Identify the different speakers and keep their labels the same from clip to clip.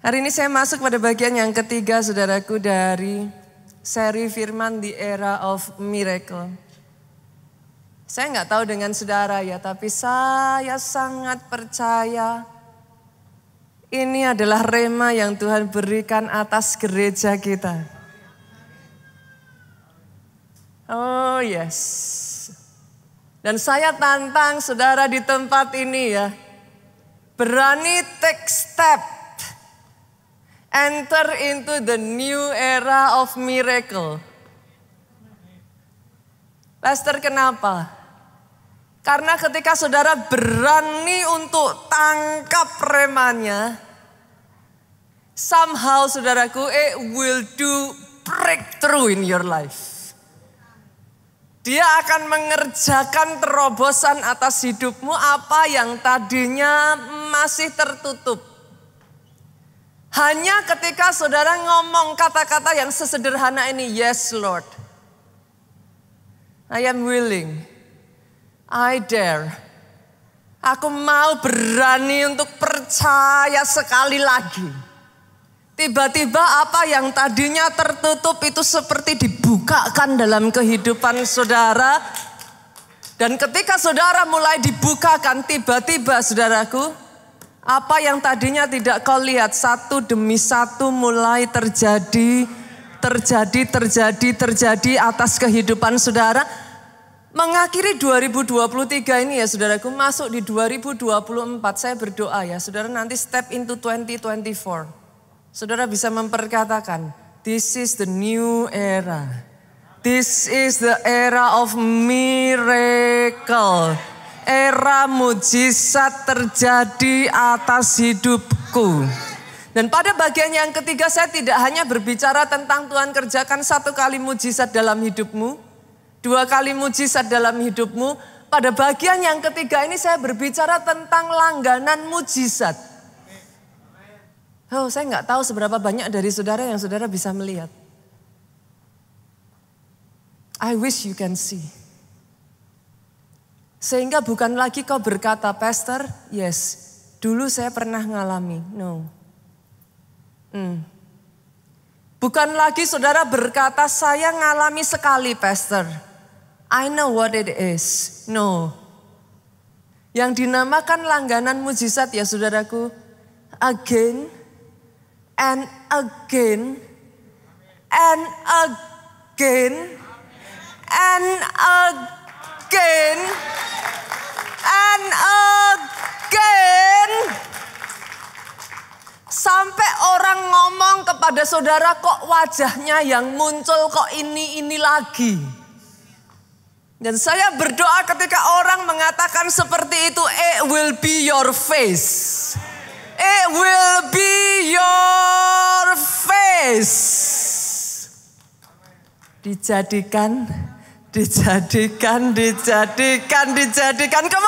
Speaker 1: Hari ini saya masuk pada bagian yang ketiga, saudaraku, dari seri firman The Era of Miracle. Saya nggak tahu dengan saudara ya, tapi saya sangat percaya ini adalah rema yang Tuhan berikan atas gereja kita. Oh yes. Dan saya tantang saudara di tempat ini ya, berani take step. Enter into the new era of miracle. Pastor, kenapa? Karena ketika saudara berani untuk tangkap remanya, somehow saudaraku, it will do breakthrough in your life. Dia akan mengerjakan terobosan atas hidupmu apa yang tadinya masih tertutup. Hanya ketika saudara ngomong kata-kata yang sesederhana ini, yes Lord, I am willing, I dare. Aku mau berani untuk percaya sekali lagi. Tiba-tiba apa yang tadinya tertutup itu seperti dibukakan dalam kehidupan saudara. Dan ketika saudara mulai dibukakan, tiba-tiba saudaraku, apa yang tadinya tidak kau lihat satu demi satu mulai terjadi atas kehidupan saudara. Mengakhiri 2023 ini ya saudaraku, masuk di 2024, saya berdoa ya saudara nanti step into 2024. Saudara bisa memperkatakan, this is the new era. This is the era of miracle. Era mujizat terjadi atas hidupku. Dan pada bagian yang ketiga saya tidak hanya berbicara tentang Tuhan kerjakan satu kali mujizat dalam hidupmu, dua kali mujizat dalam hidupmu. Pada bagian yang ketiga ini saya berbicara tentang langganan mujizat. Oh, saya nggak tahu seberapa banyak dari saudara yang saudara bisa melihat. I wish you can see. Sehingga bukan lagi kau berkata, Pastor, yes, dulu saya pernah ngalami. No. Bukan lagi saudara berkata, saya ngalami sekali, Pastor. I know what it is. No. Yang dinamakan langganan mujizat ya saudaraku, again and again and again and again and again, sampai orang ngomong kepada saudara, kok wajahnya yang muncul kok ini lagi. Dan saya berdoa ketika orang mengatakan seperti itu, it will be your face. It will be your face. Dijadikan. Come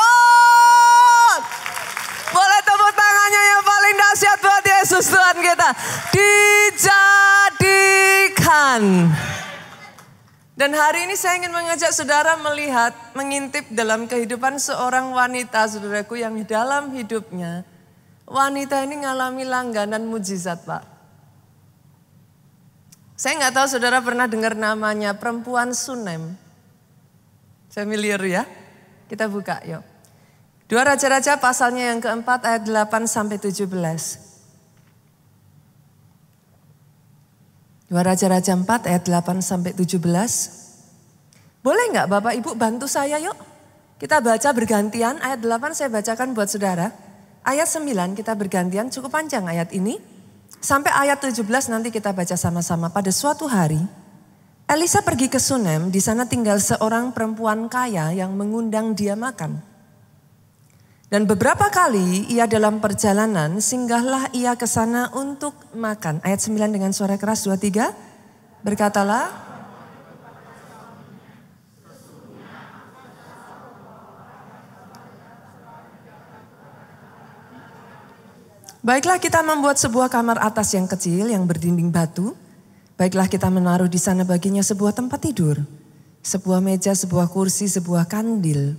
Speaker 1: on. Boleh tepuk tangannya yang paling dahsyat buat Yesus Tuhan kita. Dijadikan. Dan hari ini saya ingin mengajak saudara melihat, mengintip dalam kehidupan seorang wanita, saudaraku, yang dalam hidupnya wanita ini ngalami langganan mujizat, Pak. Saya nggak tahu saudara pernah dengar namanya, perempuan Sunem. Familiar ya? Kita buka yuk. 2 Raja-Raja pasalnya yang keempat ayat 8 sampai 17. 2 Raja-Raja 4 ayat 8 sampai 17. Boleh nggak Bapak Ibu bantu saya yuk? Kita baca bergantian, ayat 8 saya bacakan buat saudara. Ayat 9 kita bergantian, cukup panjang ayat ini. Sampai ayat 17 nanti kita baca sama-sama. Pada suatu hari, Elisa pergi ke Sunem, di sana tinggal seorang perempuan kaya yang mengundang dia makan. Dan beberapa kali ia dalam perjalanan, singgahlah ia ke sana untuk makan. Ayat 9 dengan suara keras, 2, 3. Berkatalah, baiklah kita membuat sebuah kamar atas yang kecil yang berdinding batu. Baiklah kita menaruh di sana baginya sebuah tempat tidur, sebuah meja, sebuah kursi, sebuah kandil.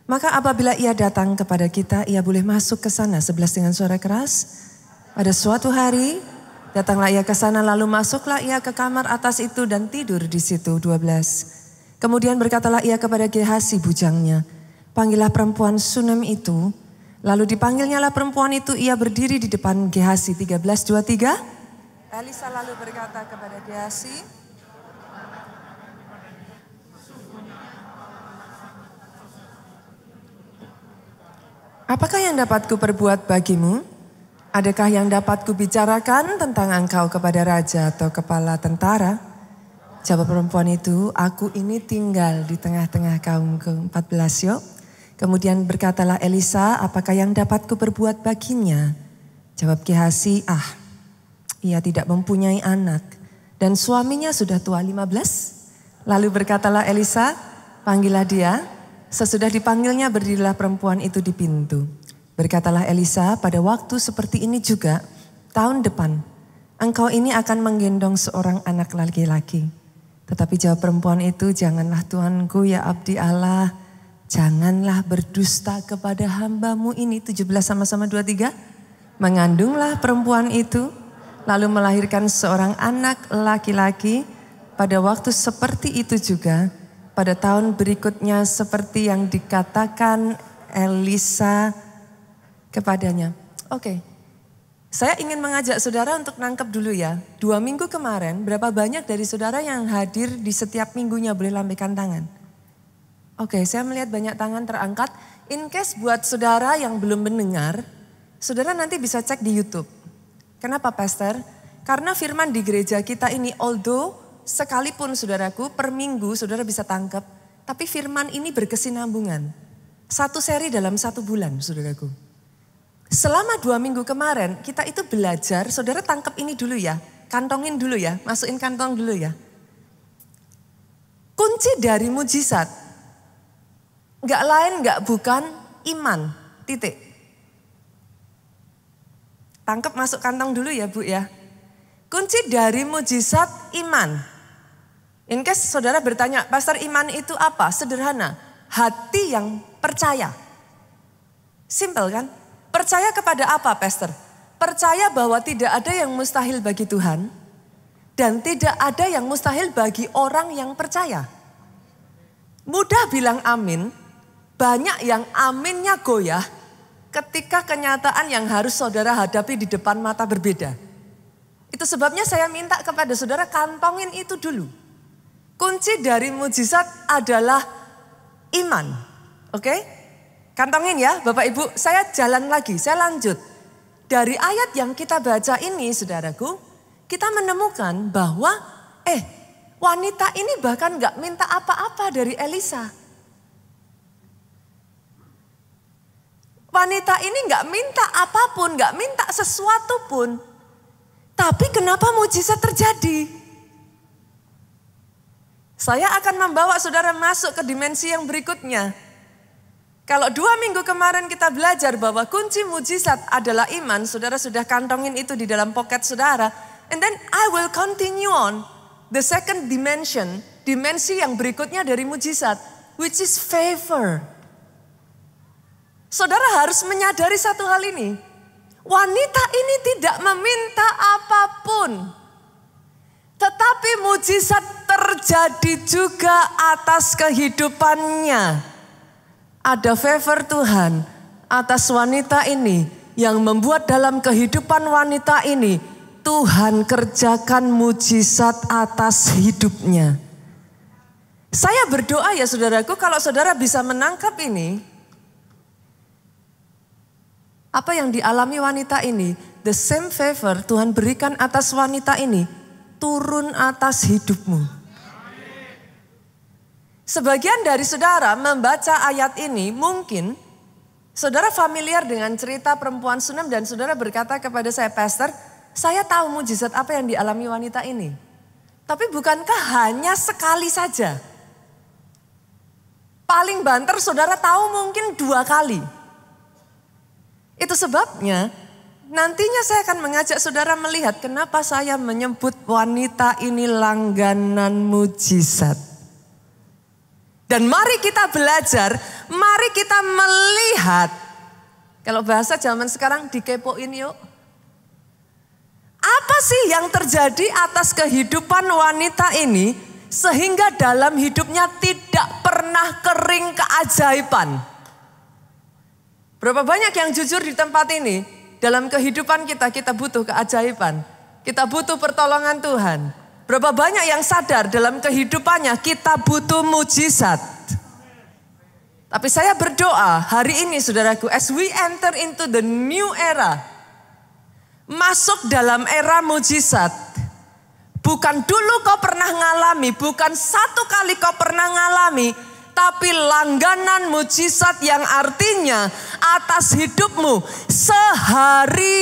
Speaker 1: Maka apabila ia datang kepada kita, ia boleh masuk ke sana. 11 dengan suara keras. Pada suatu hari, datanglah ia ke sana lalu masuklah ia ke kamar atas itu dan tidur di situ. 12. Kemudian berkatalah ia kepada Gehazi bujangnya, panggillah perempuan Sunem itu. Lalu dipanggilnyalah perempuan itu, ia berdiri di depan Gehazi. 13:23. Elisa lalu berkata kepada Gehazi, apakah yang dapat kuperbuat bagimu? Adakah yang dapat kubicarakan tentang engkau kepada raja atau kepala tentara? Jawab perempuan itu, aku ini tinggal di tengah-tengah kaumku. 14 yuk. Kemudian berkatalah Elisa, apakah yang dapat kuperbuat baginya? Jawab Gehazi, ia tidak mempunyai anak dan suaminya sudah tua. 15. Lalu berkatalah Elisa, panggillah dia. Sesudah dipanggilnya berdirilah perempuan itu di pintu. Berkatalah Elisa, pada waktu seperti ini juga tahun depan engkau ini akan menggendong seorang anak laki-laki. Tetapi jawab perempuan itu, janganlah Tuanku ya abdi Allah, janganlah berdusta kepada hambamu ini. 17 sama-sama 23. Mengandunglah perempuan itu, lalu melahirkan seorang anak laki-laki. Pada waktu seperti itu juga, pada tahun berikutnya seperti yang dikatakan Elisa kepadanya. Oke, saya ingin mengajak saudara untuk nangkep dulu ya. 2 minggu kemarin, berapa banyak dari saudara yang hadir di setiap minggunya, boleh lambaikan tangan. Oke, saya melihat banyak tangan terangkat. In case buat saudara yang belum mendengar, saudara nanti bisa cek di YouTube. Kenapa Pastor? Karena firman di gereja kita ini, although sekalipun saudaraku per minggu saudara bisa tangkap, tapi firman ini berkesinambungan. 1 seri dalam 1 bulan saudaraku. Selama 2 minggu kemarin kita itu belajar, saudara tangkap ini dulu ya, kantongin dulu ya, masukin kantong dulu ya. Kunci dari mujizat, gak lain gak bukan iman, titik. Tangkap masuk kantong dulu ya Bu ya. Kunci dari mujizat iman. In case saudara bertanya, Pastor iman itu apa? Sederhana, hati yang percaya. Simple kan? Percaya kepada apa Pastor? Percaya bahwa tidak ada yang mustahil bagi Tuhan. Dan tidak ada yang mustahil bagi orang yang percaya. Mudah bilang amin, banyak yang aminnya goyah ketika kenyataan yang harus saudara hadapi di depan mata berbeda. Itu sebabnya saya minta kepada saudara kantongin itu dulu. Kunci dari mujizat adalah iman. Oke? Kantongin ya Bapak Ibu, saya jalan lagi, saya lanjut. Dari ayat yang kita baca ini saudaraku, kita menemukan bahwa wanita ini bahkan gak minta apa-apa dari Elisa. Wanita ini gak minta apapun, gak minta sesuatu pun. Tapi kenapa mujizat terjadi? Saya akan membawa saudara masuk ke dimensi yang berikutnya. Kalau 2 minggu kemarin kita belajar bahwa kunci mujizat adalah iman, saudara sudah kantongin itu di dalam pocket saudara. And then I will continue on the second dimension, dimensi yang berikutnya dari mujizat, which is favor. Saudara harus menyadari satu hal ini. Wanita ini tidak meminta apapun. Tetapi mujizat terjadi juga atas kehidupannya. Ada favor Tuhan atas wanita ini yang membuat dalam kehidupan wanita ini Tuhan kerjakan mujizat atas hidupnya. Saya berdoa ya saudaraku, kalau saudara bisa menangkap ini, apa yang dialami wanita ini, the same favor Tuhan berikan atas wanita ini turun atas hidupmu. Sebagian dari saudara membaca ayat ini mungkin saudara familiar dengan cerita perempuan Sunem dan saudara berkata kepada saya, Pastor, saya tahu mujizat apa yang dialami wanita ini. Tapi bukankah hanya sekali saja? Paling banter saudara tahu mungkin 2 kali. Itu sebabnya nantinya saya akan mengajak saudara melihat kenapa saya menyebut wanita ini langganan mujizat. Dan mari kita belajar, mari kita melihat. Kalau bahasa zaman sekarang dikepoin yuk. Apa sih yang terjadi atas kehidupan wanita ini sehingga dalam hidupnya tidak pernah kering keajaiban? Berapa banyak yang jujur di tempat ini? Dalam kehidupan kita butuh keajaiban. Kita butuh pertolongan Tuhan. Berapa banyak yang sadar dalam kehidupannya kita butuh mujizat. Tapi saya berdoa hari ini saudaraku, as we enter into the new era, masuk dalam era mujizat. Bukan dulu kau pernah ngalami, bukan satu kali kau pernah ngalami, tapi langganan mujizat yang artinya atas hidupmu sehari-hari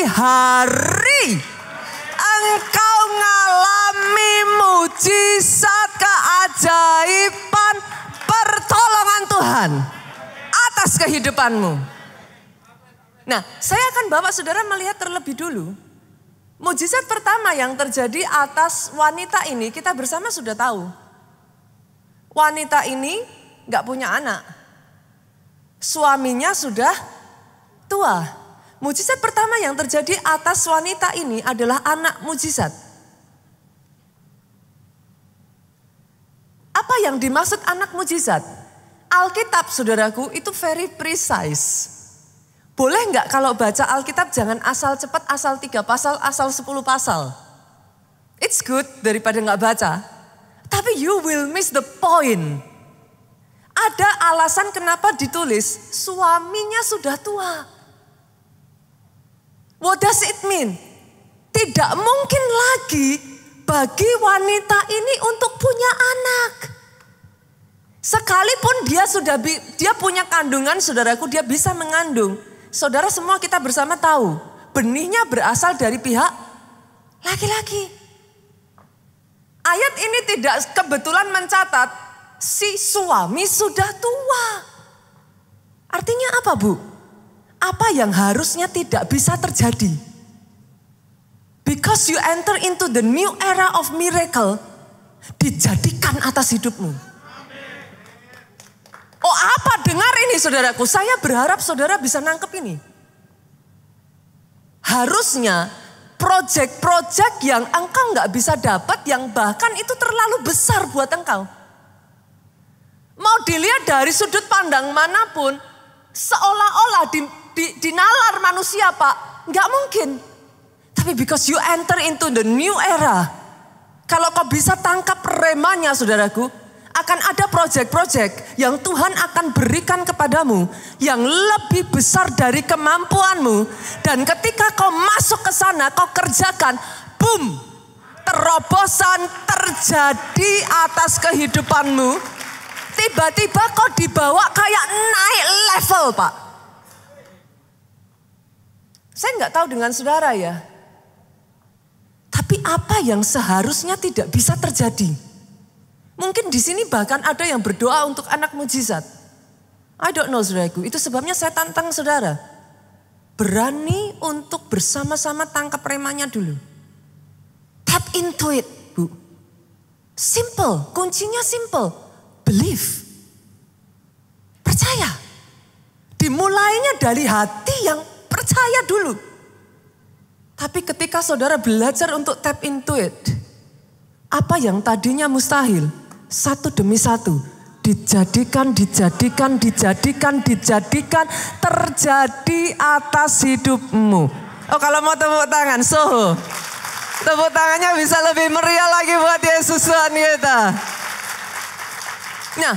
Speaker 1: engkau ngalami mujizat, keajaiban, pertolongan Tuhan atas kehidupanmu. Nah, saya akan bawa saudara melihat terlebih dulu. Mujizat pertama yang terjadi atas wanita ini kita bersama sudah tahu. Wanita ini gak punya anak. Suaminya sudah tua. Mujizat pertama yang terjadi atas wanita ini adalah anak mujizat. Apa yang dimaksud anak mujizat? Alkitab saudaraku itu very precise. Boleh nggak kalau baca Alkitab jangan asal cepat, asal 3 pasal, asal 10 pasal. It's good daripada nggak baca. Tapi you will miss the point. Ada alasan kenapa ditulis suaminya sudah tua. What does it mean? Tidak mungkin lagi bagi wanita ini untuk punya anak. Sekalipun dia punya kandungan, saudaraku, dia bisa mengandung. Saudara semua kita bersama tahu, benihnya berasal dari pihak laki-laki. Ayat ini tidak kebetulan mencatat si suami sudah tua. Artinya apa, Bu? Apa yang harusnya tidak bisa terjadi? Because you enter into the new era of miracle, dijadikan atas hidupmu. Oh, apa? Dengar ini saudaraku, saya berharap saudara bisa nangkep ini. Harusnya project-project yang engkau nggak bisa dapat, yang bahkan itu terlalu besar buat engkau. Mau dilihat dari sudut pandang manapun, seolah-olah dinalar manusia, Pak. Nggak mungkin. Tapi because you enter into the new era, kalau kau bisa tangkap remanya saudaraku, akan ada proyek-proyek yang Tuhan akan berikan kepadamu yang lebih besar dari kemampuanmu. Dan ketika kau masuk ke sana, kau kerjakan, boom, terobosan terjadi atas kehidupanmu. Tiba-tiba kau dibawa kayak naik level, Pak. Saya nggak tahu dengan saudara ya. Tapi apa yang seharusnya tidak bisa terjadi? Mungkin di sini bahkan ada yang berdoa untuk anak mujizat. I don't know saudaraku, itu sebabnya saya tantang saudara. Berani untuk bersama-sama tangkap remanya dulu. Tap into it, Bu. Simple, kuncinya simple. Believe. Percaya. Dimulainya dari hati yang percaya dulu. Tapi ketika saudara belajar untuk tap into it, apa yang tadinya mustahil, satu demi satu dijadikan terjadi atas hidupmu. Oh, kalau mau tepuk tangan, Soho. Tepuk tangannya bisa lebih meriah lagi buat Yesus Tuhan kita. Nah,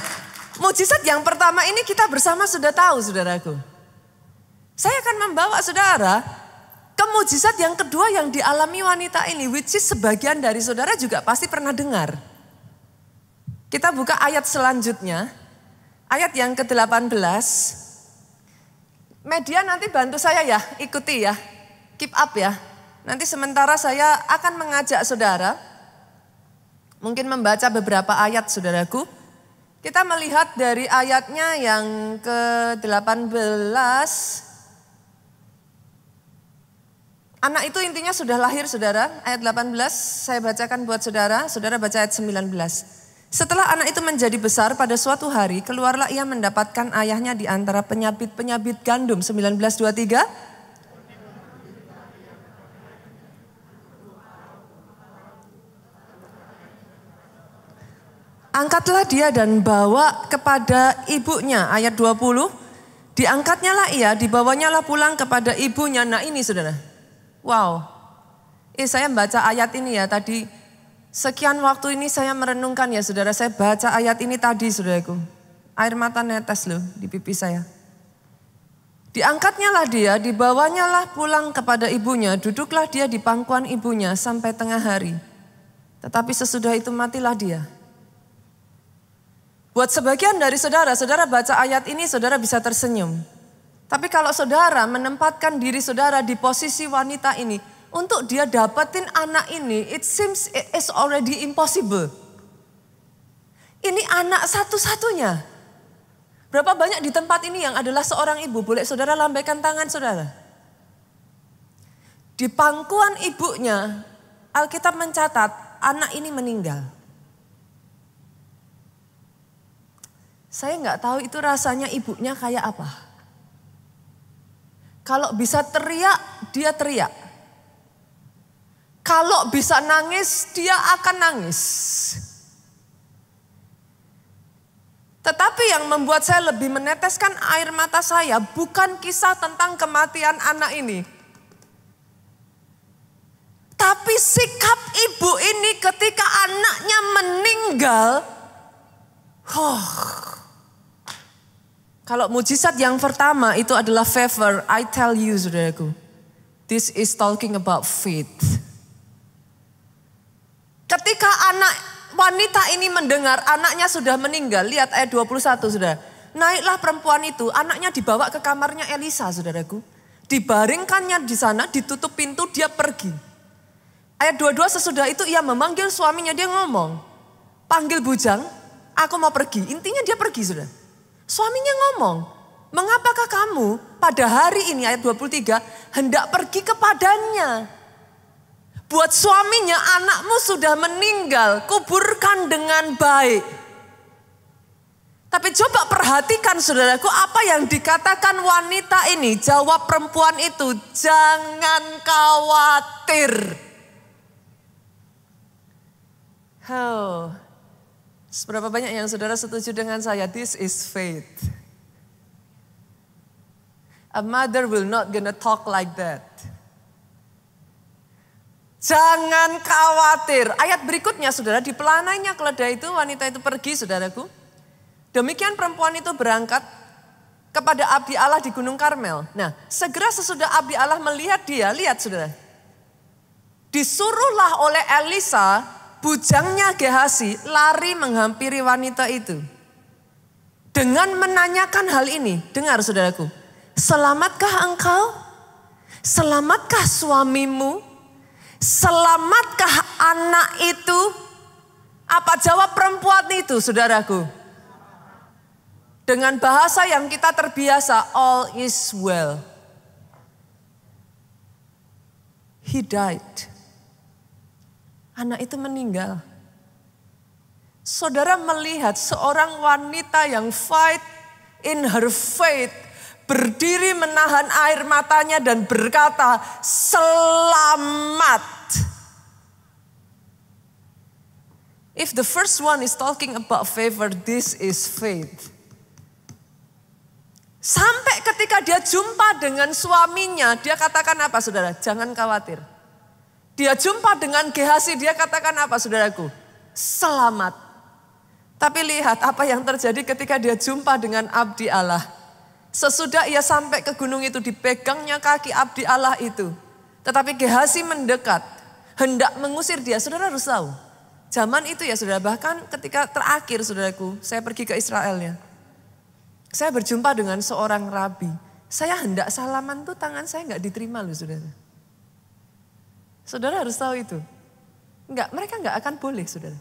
Speaker 1: mujizat yang pertama ini kita bersama sudah tahu, saudaraku. Saya akan membawa saudara ke mujizat yang kedua yang dialami wanita ini, which is sebagian dari saudara juga pasti pernah dengar. Kita buka ayat selanjutnya, ayat yang ke-18. Media nanti bantu saya ya, ikuti ya, keep up ya. Nanti sementara saya akan mengajak saudara, mungkin membaca beberapa ayat saudaraku. Kita melihat dari ayatnya yang ke-18. Anak itu intinya sudah lahir saudara, ayat 18 saya bacakan buat saudara, saudara baca ayat 19. Setelah anak itu menjadi besar pada suatu hari, keluarlah ia mendapatkan ayahnya di antara penyabit-penyabit gandum. 19:23. Angkatlah dia dan bawa kepada ibunya. Ayat 20. Diangkatnya lah ia, dibawanya lah pulang kepada ibunya. Nah ini saudara. Wow. Saya baca ayat ini ya tadi. Sekian waktu ini saya merenungkan ya saudara. Saya baca ayat ini tadi saudaraku. Air mata netes loh di pipi saya. Diangkatnya lah dia, dibawanya lah pulang kepada ibunya. Duduklah dia di pangkuan ibunya sampai tengah hari. Tetapi sesudah itu matilah dia. Buat sebagian dari saudara, saudara baca ayat ini saudara bisa tersenyum. Tapi kalau saudara menempatkan diri saudara di posisi wanita ini, untuk dia dapetin anak ini, it seems it is already impossible. Ini anak satu-satunya. Berapa banyak di tempat ini yang adalah seorang ibu? Boleh saudara lambaikan tangan saudara. Di pangkuan ibunya, Alkitab mencatat anak ini meninggal. Saya nggak tahu itu rasanya ibunya kayak apa. Kalau bisa teriak, dia teriak. Kalau bisa nangis, dia akan nangis. Tetapi yang membuat saya lebih meneteskan air mata saya bukan kisah tentang kematian anak ini. Tapi sikap ibu ini ketika anaknya meninggal. Kalau mujizat yang pertama itu adalah favor. I tell you saudaraku. This is talking about faith. Ketika wanita ini mendengar anaknya sudah meninggal. Lihat ayat 21 saudara. Naiklah perempuan itu, anaknya dibawa ke kamarnya Elisa saudaraku. Dibaringkannya di sana, ditutup pintu, dia pergi. Ayat 22 sesudah itu ia memanggil suaminya, dia ngomong. Panggil bujang, aku mau pergi. Intinya dia pergi saudara. Suaminya ngomong, mengapakah kamu pada hari ini ayat 23 hendak pergi kepadanya? Buat suaminya, anakmu sudah meninggal, kuburkan dengan baik. Tapi coba perhatikan saudaraku, apa yang dikatakan wanita ini, jawab perempuan itu, jangan khawatir. Seberapa banyak yang saudara setuju dengan saya, this is faith. A mother will not gonna talk like that. Jangan khawatir. Ayat berikutnya saudara, di pelanainya keledai itu wanita itu pergi saudaraku. Demikian perempuan itu berangkat kepada abdi Allah di Gunung Karmel. Nah segera sesudah abdi Allah melihat dia, lihat saudara. Disuruhlah oleh Elisa, bujangnya Gehasi lari menghampiri wanita itu. Dengan menanyakan hal ini, dengar saudaraku. Selamatkah engkau? Selamatkah suamimu? Selamatkah anak itu? Apa jawab perempuan itu saudaraku? Dengan bahasa yang kita terbiasa, all is well. He died. Anak itu meninggal. Saudara melihat seorang wanita yang fight in her faith, berdiri menahan air matanya dan berkata, selamat. If the first one is talking about favor, this is faith. Sampai ketika dia jumpa dengan suaminya, dia katakan apa saudara? Jangan khawatir. Dia jumpa dengan Gehasi, dia katakan apa saudaraku? Selamat. Tapi lihat apa yang terjadi ketika dia jumpa dengan abdi Allah. Sesudah ia sampai ke gunung itu, dipegangnya kaki abdi Allah itu. Tetapi Gehasi mendekat, hendak mengusir dia. Saudara harus tahu, zaman itu ya saudara, bahkan ketika terakhir saudaraku, saya pergi ke Israel ya. Saya berjumpa dengan seorang rabi. Saya hendak salaman tuh tangan saya nggak diterima loh saudara. Saudara harus tahu itu. Mereka nggak akan boleh saudara.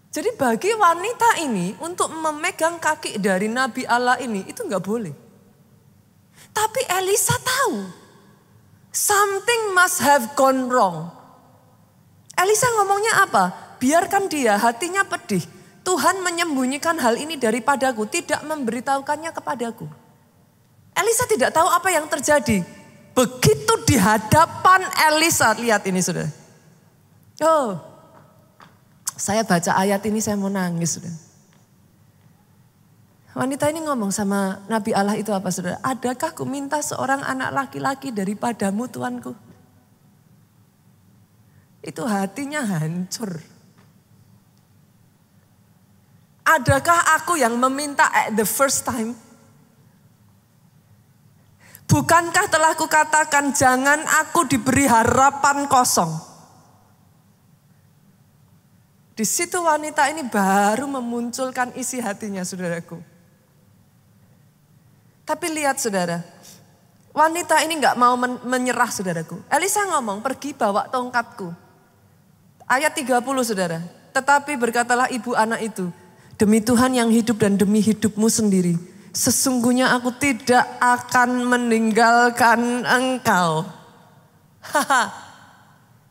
Speaker 1: Jadi bagi wanita ini untuk memegang kaki dari Nabi Allah ini itu nggak boleh. Tapi Elisa tahu something must have gone wrong. Elisa ngomongnya apa? Biarkan dia, hatinya pedih. Tuhan menyembunyikan hal ini daripadaku, tidak memberitahukannya kepadaku. Elisa tidak tahu apa yang terjadi. Begitu di hadapan Elisa, lihat ini saudara. Saya baca ayat ini saya mau nangis. Saudara. Wanita ini ngomong sama Nabi Allah itu apa saudara? Adakah ku minta seorang anak laki-laki daripadamu Tuanku? Itu hatinya hancur. Adakah aku yang meminta at the first time? Bukankah telah kukatakan jangan aku diberi harapan kosong? Di situ wanita ini baru memunculkan isi hatinya saudaraku. Tapi lihat saudara, wanita ini gak mau menyerah saudaraku. Elisa ngomong pergi bawa tongkatku. Ayat 30 saudara, tetapi berkatalah ibu anak itu, demi Tuhan yang hidup dan demi hidupmu sendiri, sesungguhnya aku tidak akan meninggalkan engkau.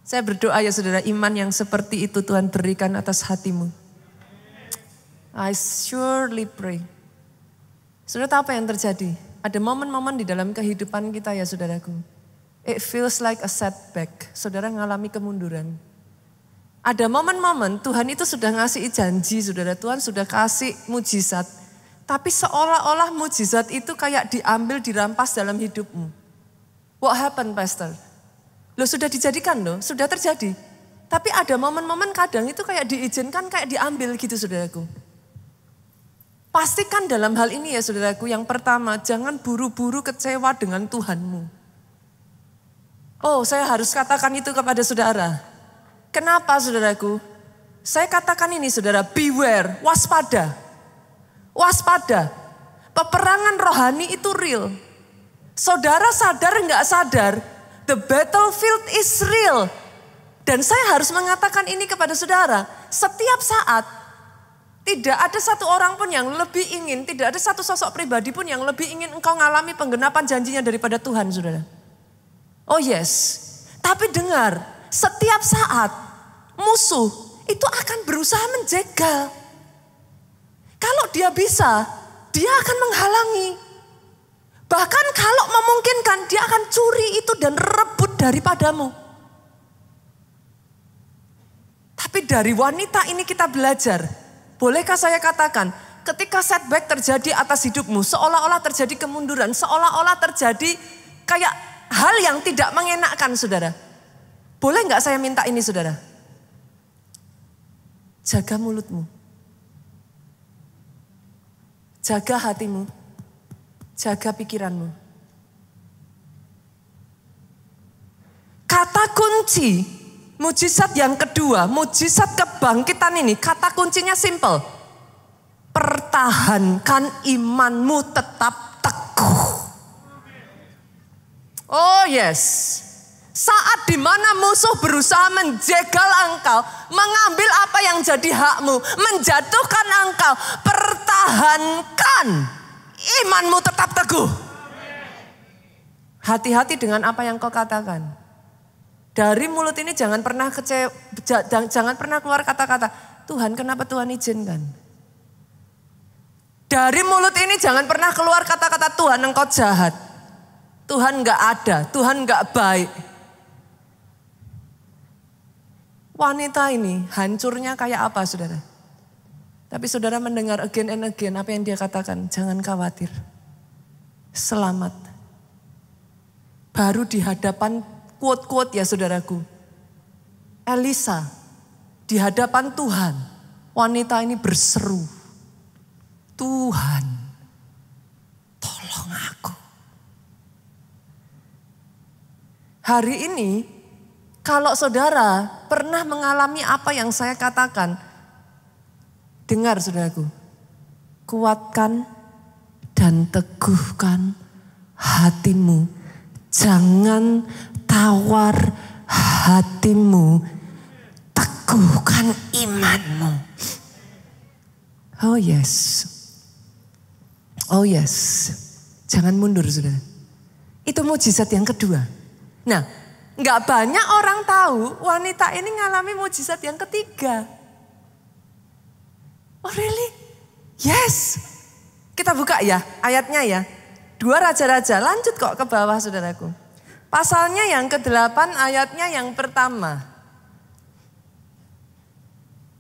Speaker 1: Saya berdoa ya saudara, iman yang seperti itu Tuhan berikan atas hatimu. I surely pray. Saudara tahu apa yang terjadi? Ada momen-momen di dalam kehidupan kita ya saudaraku. It feels like a setback. Saudara ngalami kemunduran. Ada momen-momen Tuhan itu sudah ngasih janji saudara. Tuhan sudah kasih mujizat. Tapi seolah-olah mujizat itu kayak diambil, dirampas dalam hidupmu. What happened pastor? Loh sudah dijadikan loh, sudah terjadi. Tapi ada momen-momen kadang itu kayak diizinkan, kayak diambil gitu saudaraku. Pastikan dalam hal ini ya saudaraku, yang pertama jangan buru-buru kecewa dengan Tuhanmu. Oh saya harus katakan itu kepada saudara. Kenapa saudaraku? Saya katakan ini saudara, beware, waspada. Waspada, peperangan rohani itu real. Saudara sadar nggak sadar, the battlefield is real. Dan saya harus mengatakan ini kepada saudara, setiap saat, tidak ada satu orang pun yang lebih ingin, tidak ada satu sosok pribadi pun yang lebih ingin engkau mengalami penggenapan janjinya daripada Tuhan, saudara. Oh yes, tapi dengar, setiap saat musuh itu akan berusaha menjegal. Kalau dia bisa, dia akan menghalangi. Bahkan kalau memungkinkan, dia akan curi itu dan rebut daripadamu. Tapi dari wanita ini kita belajar. Bolehkah saya katakan, ketika setback terjadi atas hidupmu, seolah-olah terjadi kemunduran, seolah-olah terjadi kayak hal yang tidak mengenakkan saudara. Boleh nggak saya minta ini saudara? Jaga mulutmu. Jaga hatimu. Jaga pikiranmu. Kata kunci mujizat yang kedua, mujizat kebangkitan ini, kata kuncinya simple. Pertahankan imanmu tetap teguh. Oh yes. Saat dimana musuh berusaha menjegal engkau, mengambil apa yang jadi hakmu, menjatuhkan engkau, pertahankan imanmu tetap teguh. Hati-hati dengan apa yang kau katakan. Dari mulut ini jangan pernah jangan pernah keluar kata-kata, Tuhan kenapa Tuhan izinkan? Dari mulut ini jangan pernah keluar kata-kata Tuhan engkau jahat. Tuhan enggak ada, Tuhan enggak baik. Wanita ini hancurnya kayak apa saudara? Tapi saudara mendengar again and again apa yang dia katakan, jangan khawatir. Selamat. Baru di hadapan quote-quote ya saudaraku. Elisa di hadapan Tuhan, wanita ini berseru, Tuhan tolong aku. Hari ini kalau saudara pernah mengalami apa yang saya katakan, dengar saudaraku, kuatkan dan teguhkan hatimu, jangan tawar hatimu, teguhkan imanmu. Oh yes, oh yes, jangan mundur saudara. Itu mujizat yang kedua. Nah, gak banyak orang tahu wanita ini ngalami mujizat yang ketiga. Oh really? Yes. Kita buka ya ayatnya ya. 2 Raja-Raja, lanjut kok ke bawah saudaraku. Pasalnya yang ke-8 ayatnya yang pertama.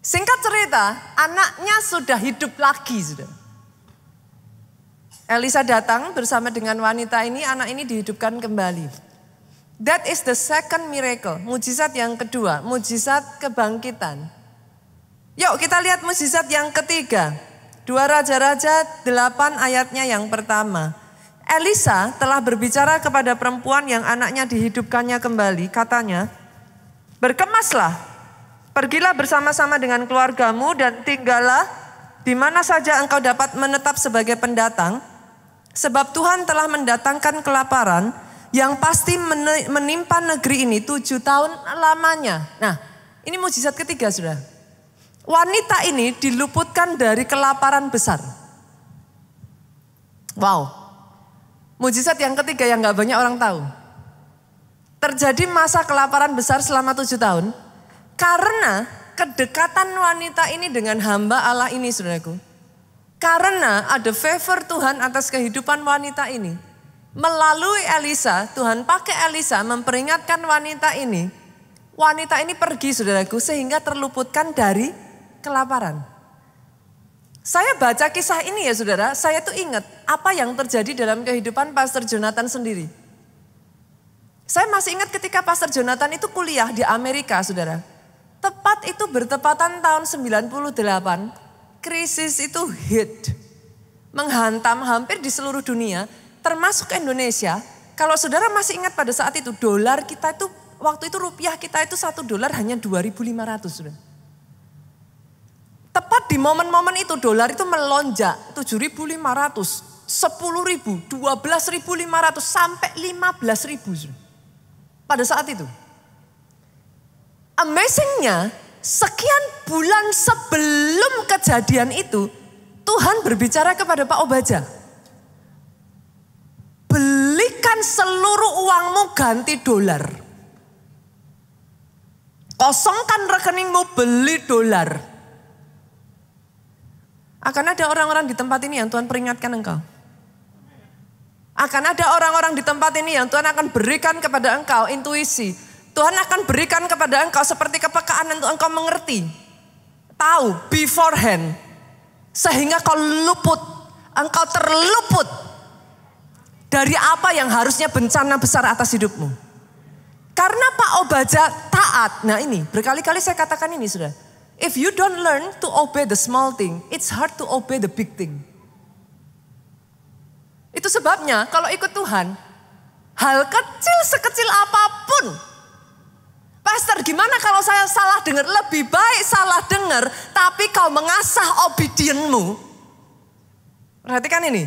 Speaker 1: Singkat cerita, anaknya sudah hidup lagi, sudah. Elisa datang bersama dengan wanita ini, anak ini dihidupkan kembali. That is the second miracle, mujizat yang kedua, mujizat kebangkitan. Yuk kita lihat mujizat yang ketiga. 2 Raja-Raja 8 ayatnya yang pertama. Elisa telah berbicara kepada perempuan yang anaknya dihidupkannya kembali. Katanya, berkemaslah, pergilah bersama-sama dengan keluargamu dan tinggallah di mana saja engkau dapat menetap sebagai pendatang. Sebab Tuhan telah mendatangkan kelaparan yang pasti menimpa negeri ini 7 tahun lamanya. Nah, ini mujizat ketiga, sudah. Wanita ini diluputkan dari kelaparan besar. Wow. Mujizat yang ketiga yang gak banyak orang tahu. Terjadi masa kelaparan besar selama 7 tahun. Karena kedekatan wanita ini dengan hamba Allah ini, saudaraku. Karena ada favor Tuhan atas kehidupan wanita ini. Melalui Elisa, Tuhan pakai Elisa memperingatkan wanita ini. Wanita ini pergi, saudaraku, sehingga terluputkan dari kelaparan. Saya baca kisah ini ya saudara, saya tuh ingat apa yang terjadi dalam kehidupan Pastor Jonathan sendiri. Saya masih ingat ketika Pastor Jonathan itu kuliah di Amerika, saudara. Tepat itu bertepatan tahun 98, krisis itu hit. Menghantam hampir di seluruh dunia, termasuk Indonesia. Kalau saudara masih ingat pada saat itu, dolar kita itu, waktu itu rupiah kita itu $1 hanya 2.500, saudara. Tepat di momen-momen itu dolar itu melonjak 7.500, 10.000, 12.500 sampai 15.000 pada saat itu. Amazingnya, sekian bulan sebelum kejadian itu, Tuhan berbicara kepada Pak Obaja. Belikan seluruh uangmu ganti dolar. Kosongkan rekeningmu, beli dolar. Akan ada orang-orang di tempat ini yang Tuhan peringatkan engkau. Akan ada orang-orang di tempat ini yang Tuhan akan berikan kepada engkau intuisi. Tuhan akan berikan kepada engkau seperti kepekaan untuk engkau mengerti. Tahu beforehand. Sehingga kau luput. Engkau terluput. Dari apa yang harusnya bencana besar atas hidupmu. Karena Pak Obaja taat. Nah ini berkali-kali saya katakan ini sudah. If you don't learn to obey the small thing, it's hard to obey the big thing. Itu sebabnya kalau ikut Tuhan, hal kecil sekecil apapun. Pastor, gimana kalau saya salah dengar? Lebih baik salah dengar, tapi kau mengasah obedienmu. Perhatikan ini.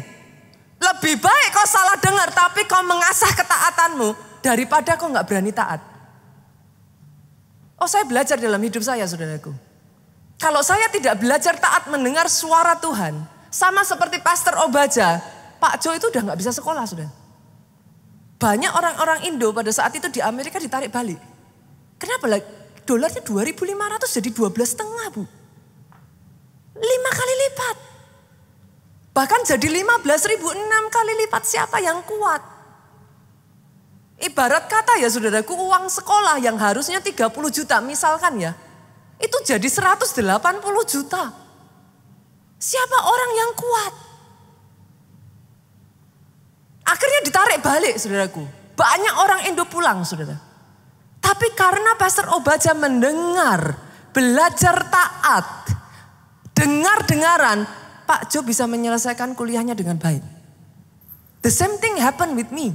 Speaker 1: Lebih baik kau salah dengar, tapi kau mengasah ketaatanmu, daripada kau gak berani taat. Oh, saya belajar dalam hidup saya, saudaraku. Kalau saya tidak belajar taat mendengar suara Tuhan, sama seperti Pastor Obaja, Pak Jo itu udah gak bisa sekolah, sudah. Banyak orang-orang Indo pada saat itu di Amerika ditarik balik. Kenapa? Dolarnya 2.500 jadi 12,5, Bu. 5 kali lipat. Bahkan jadi 15.000, 6 kali lipat. Siapa yang kuat? Ibarat kata ya saudaraku, uang sekolah yang harusnya 30 juta misalkan ya. Itu jadi 180 juta. Siapa orang yang kuat? Akhirnya ditarik balik saudaraku. Banyak orang Indo pulang saudara. Tapi karena Pastor Obaja mendengar, belajar taat, dengar-dengaran, Pak Jo bisa menyelesaikan kuliahnya dengan baik. The same thing happen with me.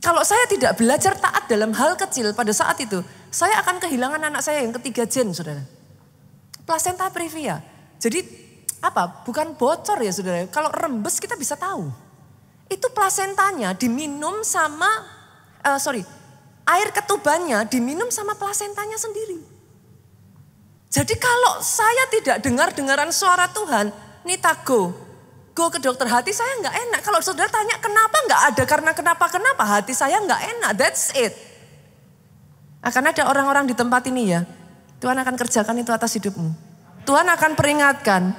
Speaker 1: Kalau saya tidak belajar taat dalam hal kecil pada saat itu, saya akan kehilangan anak saya yang ketiga gen, saudara. Placenta previa. Jadi apa? Bukan bocor ya saudara. Kalau rembes kita bisa tahu. Itu plasentanya diminum sama, air ketubannya diminum sama plasentanya sendiri. Jadi kalau saya tidak dengar-dengaran suara Tuhan, Nita go ke dokter hati saya nggak enak. Kalau saudara tanya kenapa nggak ada, karena kenapa hati saya nggak enak, that's it. Akan ada orang-orang di tempat ini ya, Tuhan akan kerjakan itu atas hidupmu. Tuhan akan peringatkan,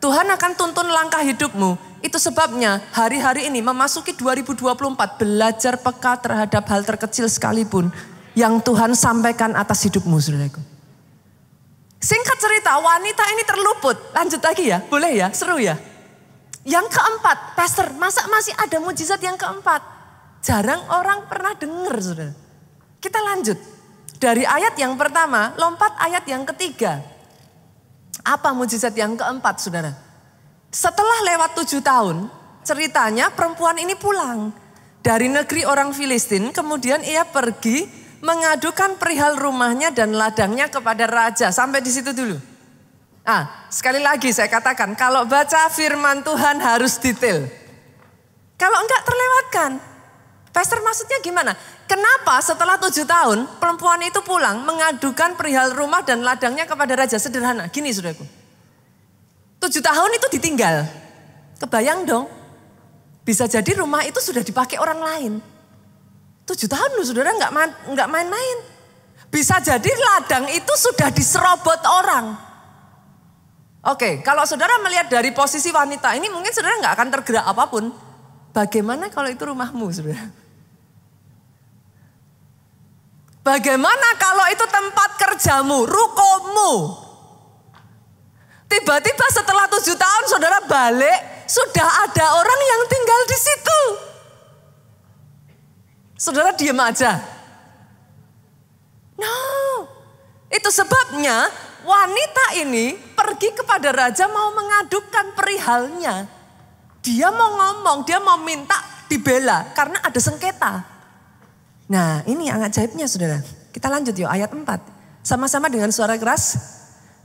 Speaker 1: Tuhan akan tuntun langkah hidupmu. Itu sebabnya hari-hari ini memasuki 2024 belajar peka terhadap hal terkecil sekalipun yang Tuhan sampaikan atas hidupmu, saudaraku. Singkat cerita, wanita ini terluput. Lanjut lagi ya, boleh ya, seru ya. Yang keempat, pastor, masa masih ada mujizat yang keempat? Jarang orang pernah dengar, saudara. Kita lanjut. Dari ayat yang pertama, lompat ayat yang ketiga. Apa mujizat yang keempat, saudara? Setelah lewat 7 tahun, ceritanya perempuan ini pulang dari negeri orang Filistin. Kemudian ia pergi mengadukan perihal rumahnya dan ladangnya kepada raja. Sampai di situ dulu. Sekali lagi saya katakan, kalau baca firman Tuhan harus detail. Kalau enggak terlewatkan. Pastor, maksudnya gimana? Kenapa setelah 7 tahun perempuan itu pulang mengadukan perihal rumah dan ladangnya kepada raja? Sederhana, gini saudaraku. 7 tahun itu ditinggal. Kebayang dong. Bisa jadi rumah itu sudah dipakai orang lain. 7 tahun loh saudara, nggak main-main. Bisa jadi ladang itu sudah diserobot orang. Oke, kalau saudara melihat dari posisi wanita ini mungkin saudara nggak akan tergerak apapun. Bagaimana kalau itu rumahmu saudara? Bagaimana kalau itu tempat kerjamu, rukomu? Tiba-tiba setelah 7 tahun saudara balik, sudah ada orang yang tinggal di situ. Saudara diam aja. No, itu sebabnya wanita ini pergi kepada raja mau mengadukan perihalnya. Dia mau ngomong, dia mau minta dibela karena ada sengketa. Nah ini yang ajaibnya saudara. Kita lanjut yuk ayat 4. Sama-sama dengan suara keras.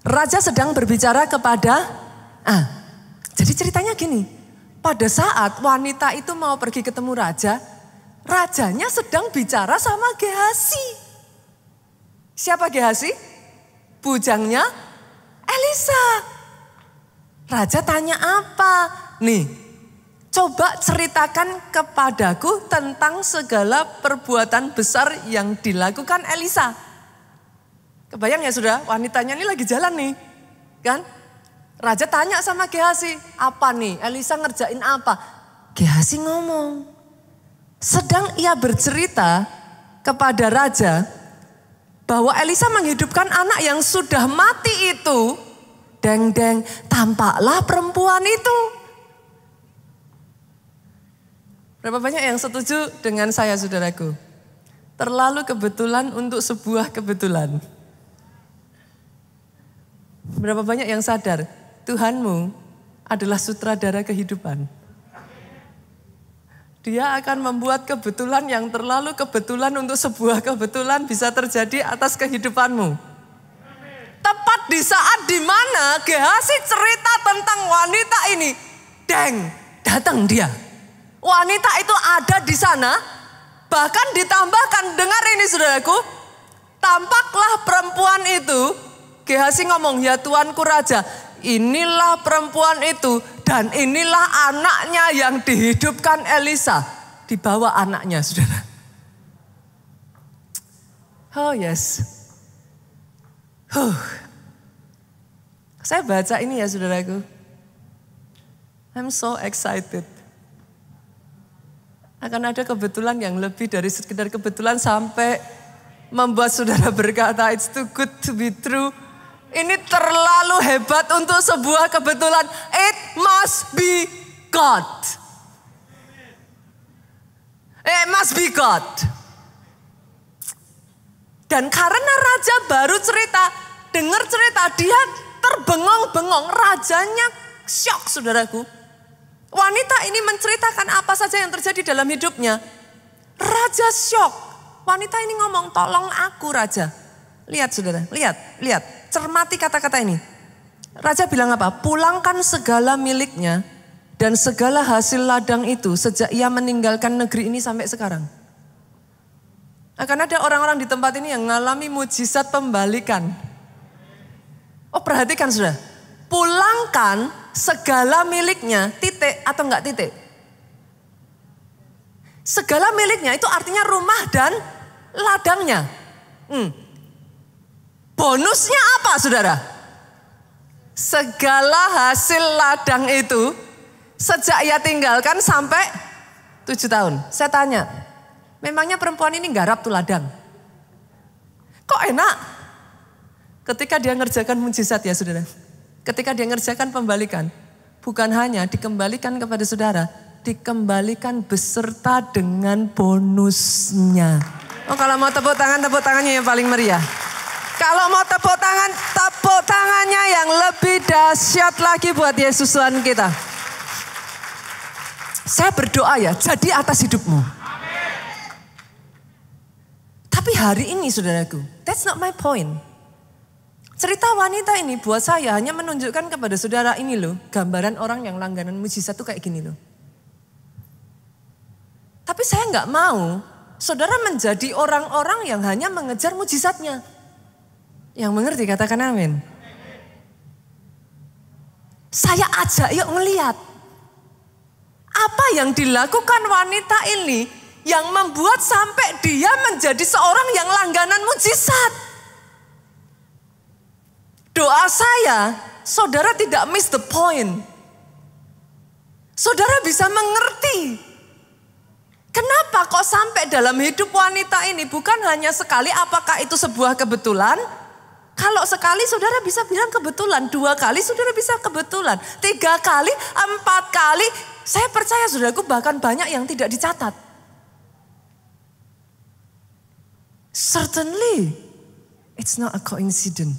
Speaker 1: Raja sedang berbicara kepada, jadi ceritanya gini. Pada saat wanita itu mau pergi ketemu raja, rajanya sedang bicara sama Gehazi. Siapa Gehazi? Bujangnya Elisa. Raja tanya apa? Nih, coba ceritakan kepadaku tentang segala perbuatan besar yang dilakukan Elisa. Kebayang ya sudah, wanitanya ini lagi jalan nih. Kan? Raja tanya sama Gehazi, apa nih? Elisa ngerjain apa? Gehazi ngomong. Sedang ia bercerita kepada raja bahwa Elisa menghidupkan anak yang sudah mati itu. Deng-deng, tampaklah perempuan itu. Berapa banyak yang setuju dengan saya saudaraku? Terlalu kebetulan untuk sebuah kebetulan. Berapa banyak yang sadar Tuhanmu adalah sutradara kehidupan. Dia akan membuat kebetulan yang terlalu kebetulan untuk sebuah kebetulan bisa terjadi atas kehidupanmu. Tepat di saat dimana Gehazi cerita tentang wanita ini. Deng, datang dia. Wanita itu ada di sana. Bahkan ditambahkan, dengar ini saudaraku. Tampaklah perempuan itu. Gehazi ngomong, ya Tuanku Raja. Inilah perempuan itu dan inilah anaknya yang dihidupkan Elisa. Dibawa anaknya saudara. Oh yes. Saya baca ini ya saudaraku. I'm so excited. Akan ada kebetulan yang lebih dari sekedar kebetulan sampai membuat saudara berkata it's too good to be true. Ini terlalu hebat untuk sebuah kebetulan. It must be God. It must be God. Dan karena raja baru cerita, dengar cerita, dia terbengong-bengong. Rajanya syok saudaraku. Wanita ini menceritakan apa saja yang terjadi dalam hidupnya. Raja syok. Wanita ini ngomong, tolong aku raja. Lihat saudara, lihat. Cermati kata-kata ini. Raja bilang apa? Pulangkan segala miliknya dan segala hasil ladang itu sejak ia meninggalkan negeri ini sampai sekarang. Akan ada orang-orang di tempat ini yang mengalami mujizat pembalikan. Oh perhatikan saudara. Pulangkan segala miliknya, titik atau enggak titik? Segala miliknya itu artinya rumah dan ladangnya. Bonusnya apa saudara? Segala hasil ladang itu sejak ia tinggalkan sampai 7 tahun. Saya tanya, memangnya perempuan ini garap tuh ladang? Kok enak? Ketika dia ngerjakan mujizat ya saudara. Ketika dia ngerjakan pembalikan. Bukan hanya dikembalikan kepada saudara. Dikembalikan beserta dengan bonusnya. Oh kalau mau tepuk tangannya yang paling meriah. Kalau mau tepuk tangannya yang lebih dahsyat lagi buat Yesus Tuhan kita. Saya berdoa ya, jadi atas hidupmu. Tapi hari ini saudaraku, that's not my point. Cerita wanita ini buat saya hanya menunjukkan kepada saudara ini loh, gambaran orang yang langganan mujizat tuh kayak gini loh. Tapi saya nggak mau saudara menjadi orang-orang yang hanya mengejar mujizatnya. Yang mengerti katakan amin. Saya ajak yuk ngelihat. Apa yang dilakukan wanita ini yang membuat sampai dia menjadi seorang yang langganan mujizat. Doa saya, saudara tidak miss the point. Saudara bisa mengerti. Kenapa kok sampai dalam hidup wanita ini bukan hanya sekali apakah itu sebuah kebetulan? Kalau sekali saudara bisa bilang kebetulan, 2 kali saudara bisa kebetulan, 3 kali, 4 kali. Saya percaya saudaraku bahkan banyak yang tidak dicatat. Certainly, it's not a coincidence.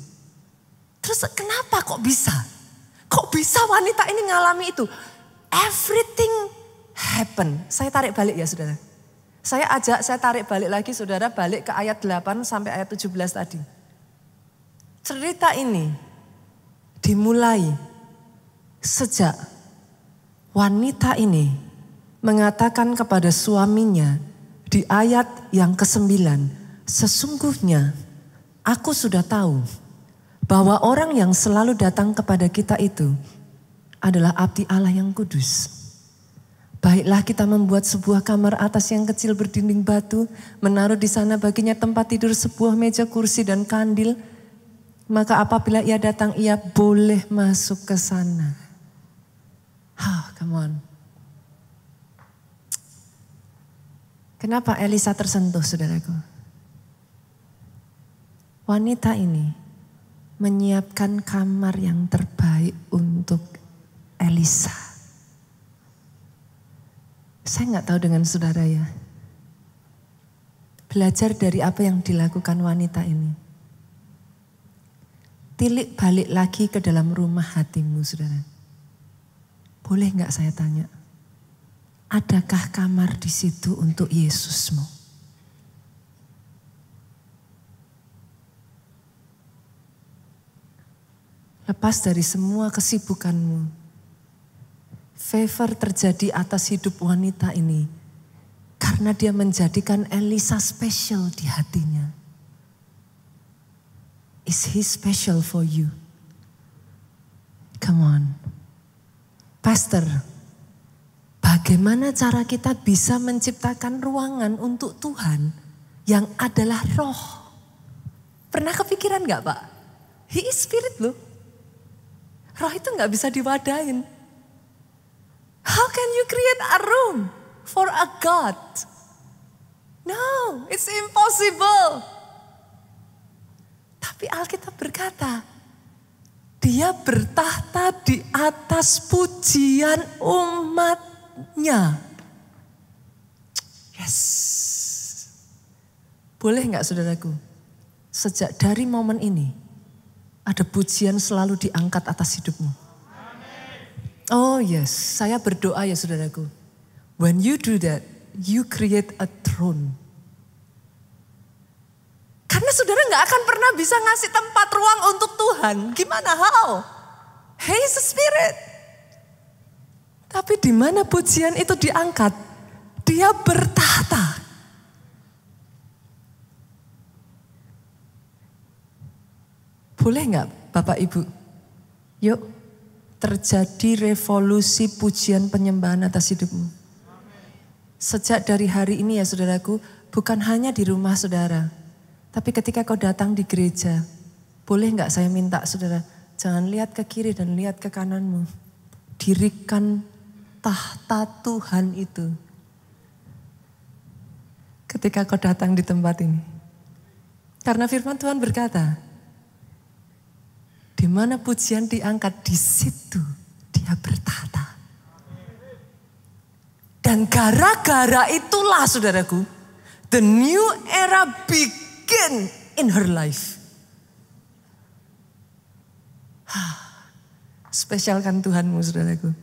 Speaker 1: Terus kenapa kok bisa? Kok bisa wanita ini ngalami itu? Everything happen. Saya tarik balik ya saudara. Saya tarik balik lagi saudara, balik ke ayat 8 sampai ayat 17 tadi. Cerita ini dimulai sejak wanita ini mengatakan kepada suaminya di ayat yang ke-9, sesungguhnya aku sudah tahu bahwa orang yang selalu datang kepada kita itu adalah abdi Allah yang kudus. Baiklah kita membuat sebuah kamar atas yang kecil berdinding batu, menaruh di sana baginya tempat tidur, sebuah meja, kursi dan kandil. Maka apabila ia datang, ia boleh masuk ke sana. Come on. Kenapa Elisa tersentuh, saudaraku? Wanita ini menyiapkan kamar yang terbaik untuk Elisa. Saya nggak tahu dengan saudara ya. Belajar dari apa yang dilakukan wanita ini. Tilik balik lagi ke dalam rumah hatimu, saudara. Boleh nggak saya tanya? Adakah kamar di situ untuk Yesusmu? Lepas dari semua kesibukanmu, favor terjadi atas hidup wanita ini karena dia menjadikan Elisa spesial di hatinya. Is he special for you? Come on. Pastor, bagaimana cara kita bisa menciptakan ruangan untuk Tuhan yang adalah roh? Pernah kepikiran gak Pak? He is spirit loh. Roh itu gak bisa diwadain. How can you create a room for a God? No, it's impossible. Tapi Alkitab berkata, dia bertahta di atas pujian umatnya. Yes. Boleh gak saudaraku? Sejak dari momen ini, ada pujian selalu diangkat atas hidupmu. Oh yes, saya berdoa ya saudaraku. When you do that, you create a throne. Karena saudara gak akan pernah bisa ngasih tempat ruang untuk Tuhan. Gimana how? He is a spirit. Tapi di mana pujian itu diangkat, dia bertahta. Boleh gak Bapak Ibu? Yuk terjadi revolusi pujian penyembahan atas hidupmu. Sejak dari hari ini ya saudaraku, bukan hanya di rumah saudara. Tapi ketika kau datang di gereja, boleh gak saya minta saudara, jangan lihat ke kiri dan lihat ke kananmu. Dirikan tahta Tuhan itu. Ketika kau datang di tempat ini. Karena firman Tuhan berkata, Di mana pujian diangkat, di situ dia bertata. Dan gara-gara itulah saudaraku, the new era begin in her life. Spesialkan Tuhanmu saudaraku.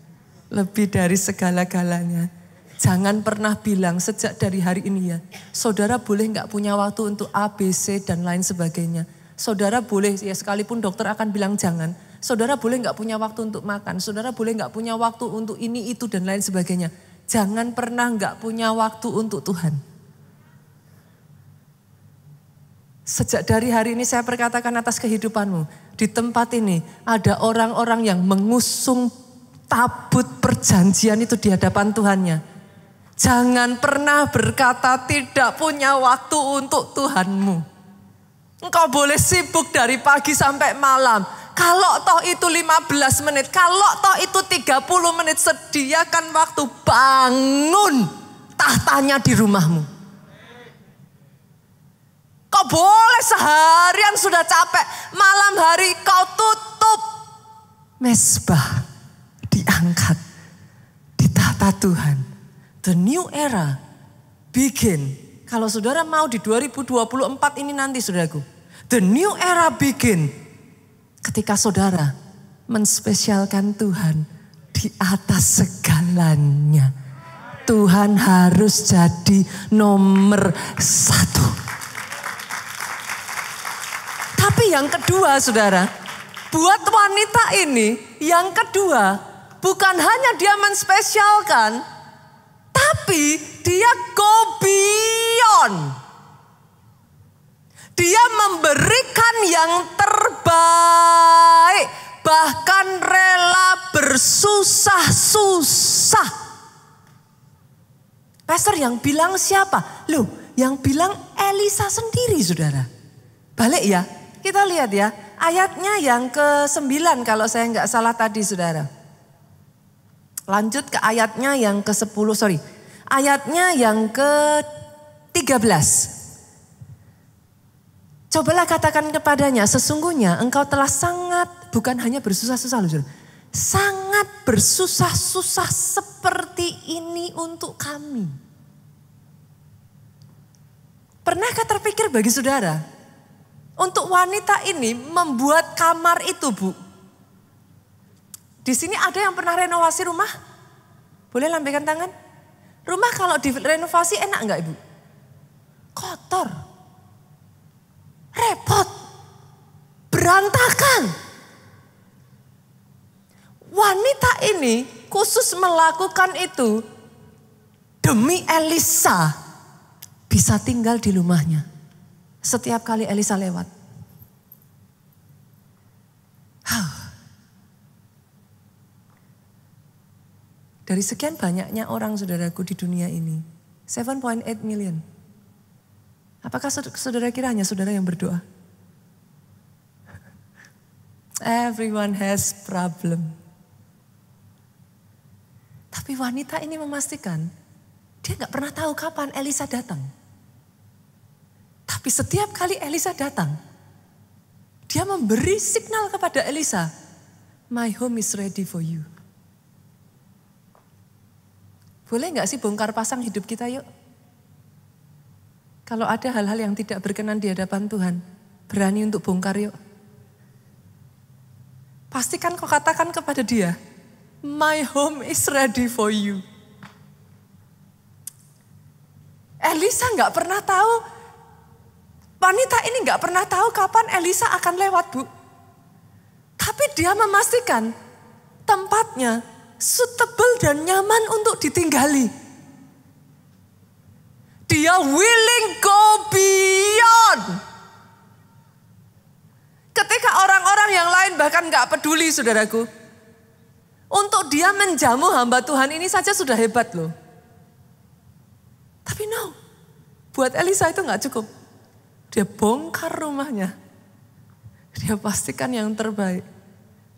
Speaker 1: Lebih dari segala-galanya. Jangan pernah bilang sejak dari hari ini ya. Saudara boleh gak punya waktu untuk A, B, C dan lain sebagainya. Saudara boleh, ya sekalipun dokter akan bilang jangan. Saudara boleh gak punya waktu untuk makan. Saudara boleh gak punya waktu untuk ini, itu dan lain sebagainya. Jangan pernah gak punya waktu untuk Tuhan. Sejak dari hari ini saya perkatakan atas kehidupanmu. Di tempat ini ada orang-orang yang mengusung tabut perjanjian itu di hadapan Tuhannya. Jangan pernah berkata tidak punya waktu untuk Tuhanmu. Engkau boleh sibuk dari pagi sampai malam. Kalau toh itu 15 menit, kalau toh itu 30 menit, sediakan waktu, bangun tahtanya di rumahmu. Kau boleh seharian sudah capek, malam hari kau tutup. Mezbah diangkat, ditata Tuhan. The new era begin. Kalau saudara mau di 2024 ini nanti saudaraku. The new era begin. Ketika saudara menspesialkan Tuhan di atas segalanya. Tuhan harus jadi nomor 1. Tapi yang kedua saudara. Buat wanita ini yang kedua. Bukan hanya dia menspesialkan. Tapi dia go beyond. Dia memberikan yang terbaik. Bahkan rela bersusah-susah. Pastor yang bilang siapa? Loh, yang bilang Elisa sendiri saudara. Balik ya, kita lihat ya. Ayatnya yang ke-9 kalau saya nggak salah tadi saudara. Lanjut ke ayatnya yang ke-10, Ayatnya yang ke-13. Cobalah katakan kepadanya, sesungguhnya engkau telah sangat, bukan hanya bersusah-susah loh, sangat bersusah-susah seperti ini untuk kami. Pernahkah terpikir bagi saudara, untuk wanita ini membuat kamar itu Bu? Di sini ada yang pernah renovasi rumah? Boleh lambaikan tangan? Rumah kalau direnovasi enak enggak Ibu? Kotor. Repot. Berantakan. Wanita ini khusus melakukan itu demi Elisa bisa tinggal di rumahnya. Setiap kali Elisa lewat. Dari sekian banyaknya orang saudaraku di dunia ini. 7.8 million. Apakah saudara kira hanya saudara yang berdoa? Everyone has problem. Tapi wanita ini memastikan dia gak pernah tahu kapan Elisa datang. Tapi setiap kali Elisa datang, dia memberi signal kepada Elisa, my home is ready for you. Boleh gak sih bongkar pasang hidup kita yuk? Kalau ada hal-hal yang tidak berkenan di hadapan Tuhan, berani untuk bongkar yuk. Pastikan kau katakan kepada dia, my home is ready for you. Elisa gak pernah tahu, wanita ini gak pernah tahu kapan Elisa akan lewat Bu. Tapi dia memastikan tempatnya suitable dan nyaman untuk ditinggali. Dia willing go beyond. Ketika orang-orang yang lain bahkan gak peduli saudaraku. Untuk dia menjamu hamba Tuhan ini saja sudah hebat loh. Tapi no, buat Elisa itu gak cukup. Dia bongkar rumahnya. Dia pastikan yang terbaik.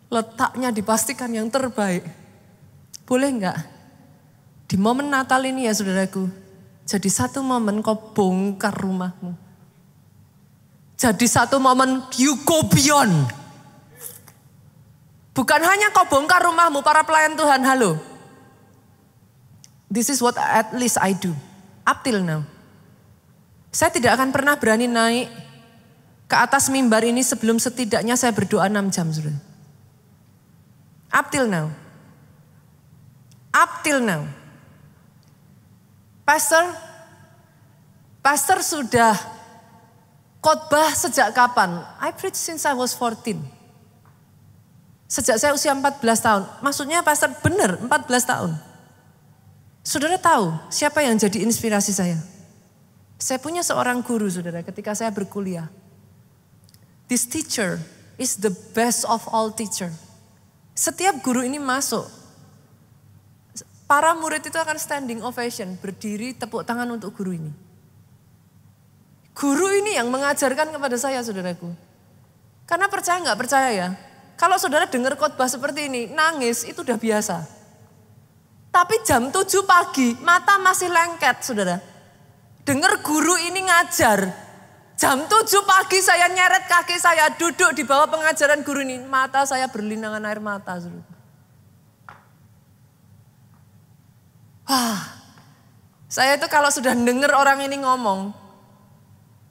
Speaker 1: Letaknya dipastikan yang terbaik. Boleh enggak? Di momen Natal ini ya saudaraku. Jadi satu momen kau bongkar rumahmu. Jadi satu momen you go beyond. Bukan hanya kau bongkar rumahmu para pelayan Tuhan, halo. This is what at least I do. Up till now. Saya tidak akan pernah berani naik ke atas mimbar ini sebelum setidaknya saya berdoa 6 jam. Saudara. Up till now. Up till now. Pastor sudah khotbah sejak kapan? I preach since I was 14. Sejak saya usia 14 tahun. Maksudnya pastor benar 14 tahun. Saudara tahu siapa yang jadi inspirasi saya? Saya punya seorang guru saudara ketika saya berkuliah. This teacher is the best of all teacher. Setiap guru ini masuk, para murid itu akan standing ovation, berdiri tepuk tangan untuk guru ini. Guru ini yang mengajarkan kepada saya saudaraku. Karena percaya nggak percaya ya, kalau saudara dengar khotbah seperti ini, nangis itu udah biasa. Tapi jam 7 pagi, mata masih lengket saudara. Dengar guru ini ngajar. Jam 7 pagi saya nyeret kaki saya duduk di bawah pengajaran guru ini. Mata saya berlinangan air mata saudara. Wah, saya itu kalau sudah dengar orang ini ngomong,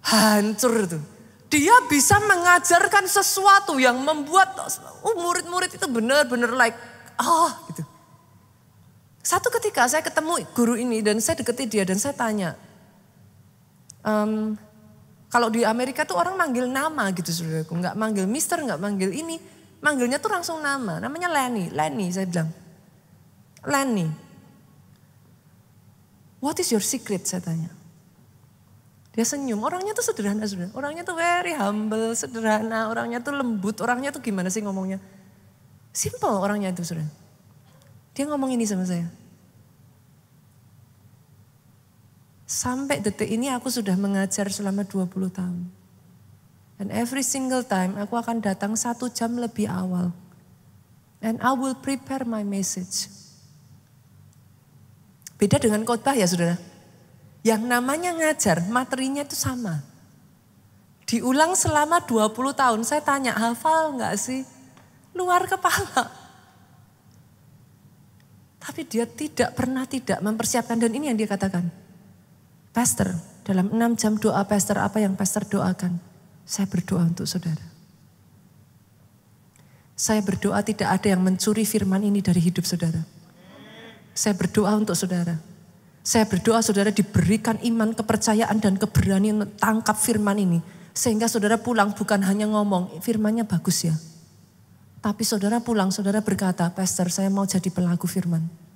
Speaker 1: hancur itu. Dia bisa mengajarkan sesuatu yang membuat murid-murid itu benar-benar like, gitu. Satu ketika saya ketemu guru ini dan saya deketi dia dan saya tanya, kalau di Amerika tuh orang manggil nama gitu saudaraku, nggak manggil mister, nggak manggil ini, manggilnya tuh langsung nama, namanya Lenny saya bilang, Lenny, what is your secret saya tanya. Dia senyum, orangnya tuh sederhana saudara, orangnya tuh very humble, sederhana, orangnya tuh lembut, orangnya tuh gimana sih ngomongnya, simple orangnya itu saudara. Dia ngomong ini sama saya. Sampai detik ini aku sudah mengajar selama 20 tahun. And every single time aku akan datang 1 jam lebih awal. And I will prepare my message. Beda dengan khotbah ya saudara. Yang namanya ngajar, materinya itu sama. Diulang selama 20 tahun. Saya tanya, hafal enggak sih? Luar kepala. Tapi dia tidak pernah tidak mempersiapkan. Dan ini yang dia katakan. Pastor, dalam 6 jam doa pastor, apa yang pastor doakan? Saya berdoa untuk saudara. Saya berdoa tidak ada yang mencuri firman ini dari hidup saudara. Saya berdoa untuk saudara. Saya berdoa saudara diberikan iman, kepercayaan dan keberanian untuk tangkap firman ini. Sehingga saudara pulang bukan hanya ngomong, firmannya bagus ya. Tapi saudara pulang, saudara berkata, Pastor saya mau jadi pelaku firman.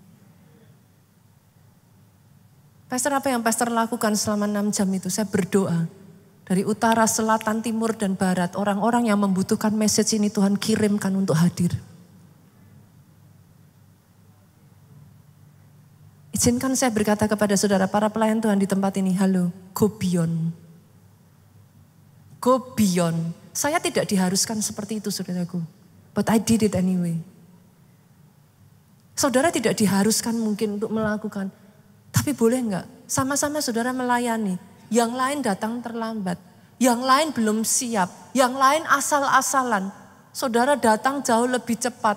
Speaker 1: Pastor apa yang pastor lakukan selama 6 jam itu? Saya berdoa. Dari utara, selatan, timur dan barat. Orang-orang yang membutuhkan message ini Tuhan kirimkan untuk hadir. Izinkan saya berkata kepada saudara, para pelayan Tuhan di tempat ini, halo, go beyond. Go beyond. Saya tidak diharuskan seperti itu saudaraku. But I did it anyway. Saudara tidak diharuskan mungkin untuk melakukan. Tapi boleh enggak? Sama-sama saudara melayani. Yang lain datang terlambat. Yang lain belum siap. Yang lain asal-asalan. Saudara datang jauh lebih cepat.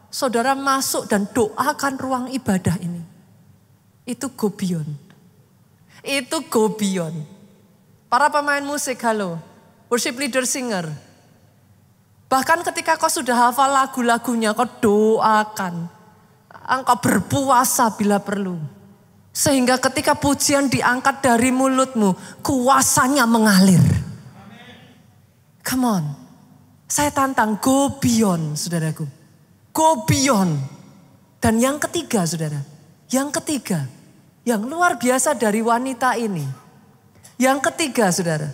Speaker 1: Saudara masuk dan doakan ruang ibadah ini. Itu go beyond. Itu go beyond. Para pemain musik, halo. Worship leader, singer. Bahkan ketika kau sudah hafal lagu-lagunya, kau doakan. Engkau berpuasa bila perlu. Sehingga ketika pujian diangkat dari mulutmu, kuasanya mengalir. Come on. Saya tantang, go beyond, saudaraku. Go beyond. Dan yang ketiga, saudara. Yang ketiga, yang luar biasa dari wanita ini. Yang ketiga, saudara.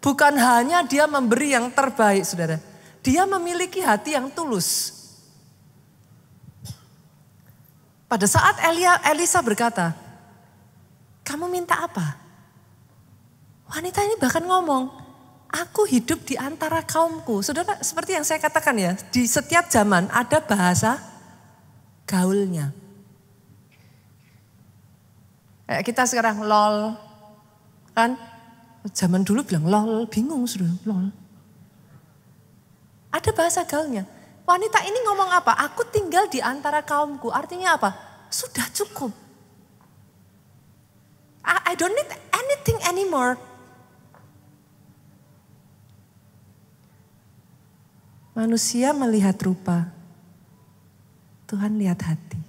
Speaker 1: Bukan hanya dia memberi yang terbaik, saudara. Dia memiliki hati yang tulus. Pada saat Elisa berkata, kamu minta apa? Wanita ini bahkan ngomong, aku hidup di antara kaumku. Saudara, seperti yang saya katakan ya, di setiap zaman ada bahasa gaulnya. Kayak kita sekarang lol, kan? Zaman dulu bilang lol, bingung sudah lol. Ada bahasa gaulnya. Wanita ini ngomong apa? Aku tinggal di antara kaumku. Artinya apa? Sudah cukup. I don't need anything anymore. Manusia melihat rupa, Tuhan lihat hati.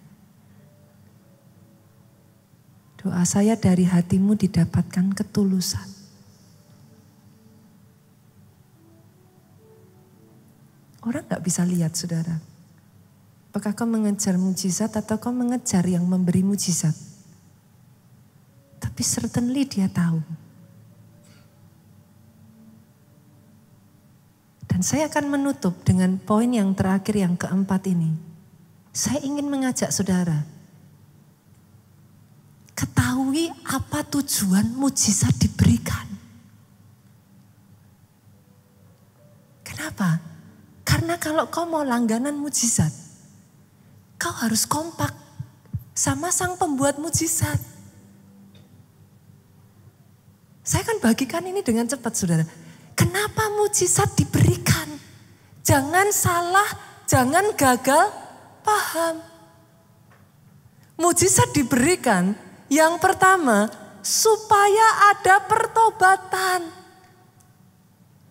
Speaker 1: Doa saya dari hatimu didapatkan ketulusan. Orang gak bisa lihat, saudara. Apakah kau mengejar mujizat atau kau mengejar yang memberi mujizat? Tapi certainly dia tahu. Dan saya akan menutup dengan poin yang terakhir yang keempat ini. Saya ingin mengajak saudara, ketahui apa tujuan mujizat diberikan. Kenapa? Karena kalau kau mau langganan mujizat, kau harus kompak sama sang pembuat mujizat. Saya akan bagikan ini dengan cepat, saudara. Kenapa mujizat diberikan? Jangan salah, jangan gagal paham. Mujizat diberikan yang pertama supaya ada pertobatan.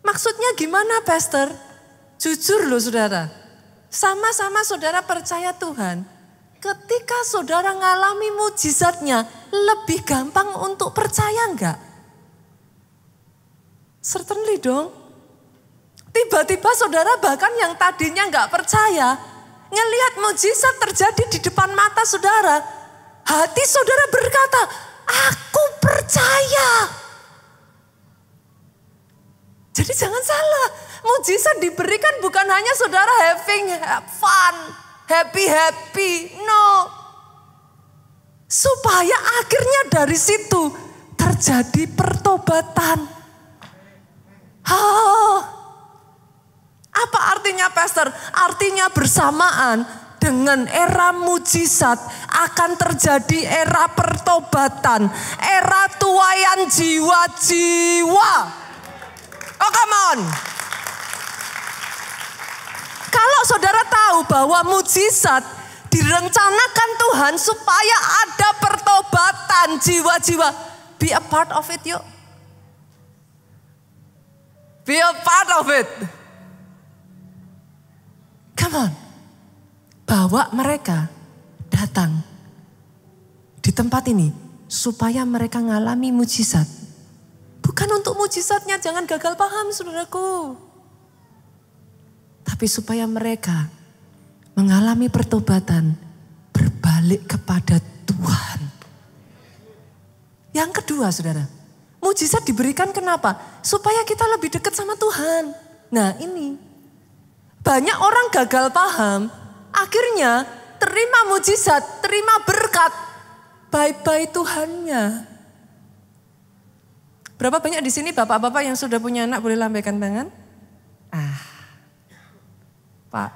Speaker 1: Maksudnya gimana, Pastor? Jujur loh, saudara. Sama-sama saudara percaya Tuhan. Ketika saudara ngalami mujizatnya, lebih gampang untuk percaya enggak? Certainly dong. Tiba-tiba saudara bahkan yang tadinya enggak percaya, ngelihat mujizat terjadi di depan mata saudara. Hati saudara berkata, aku percaya. Jadi jangan salah, mujizat diberikan bukan hanya saudara having fun, happy, no. Supaya akhirnya dari situ terjadi pertobatan. Oh, apa artinya, Pastor? Artinya bersamaan dengan era mujizat akan terjadi era pertobatan, era tuaian jiwa-jiwa. Oh, come on. Kalau saudara tahu bahwa mujizat direncanakan Tuhan supaya ada pertobatan jiwa-jiwa, be a part of it yuk. Be a part of it. Come on. Bawa mereka datang di tempat ini supaya mereka ngalami mujizat. Bukan untuk mujizatnya, jangan gagal paham saudaraku. Tapi supaya mereka mengalami pertobatan, berbalik kepada Tuhan. Yang kedua, saudara, mujizat diberikan kenapa? Supaya kita lebih dekat sama Tuhan. Nah ini, banyak orang gagal paham, akhirnya terima mujizat, terima berkat, bye-bye Tuhannya. Berapa banyak di sini bapak-bapak yang sudah punya anak, boleh lambaikan tangan? Pak,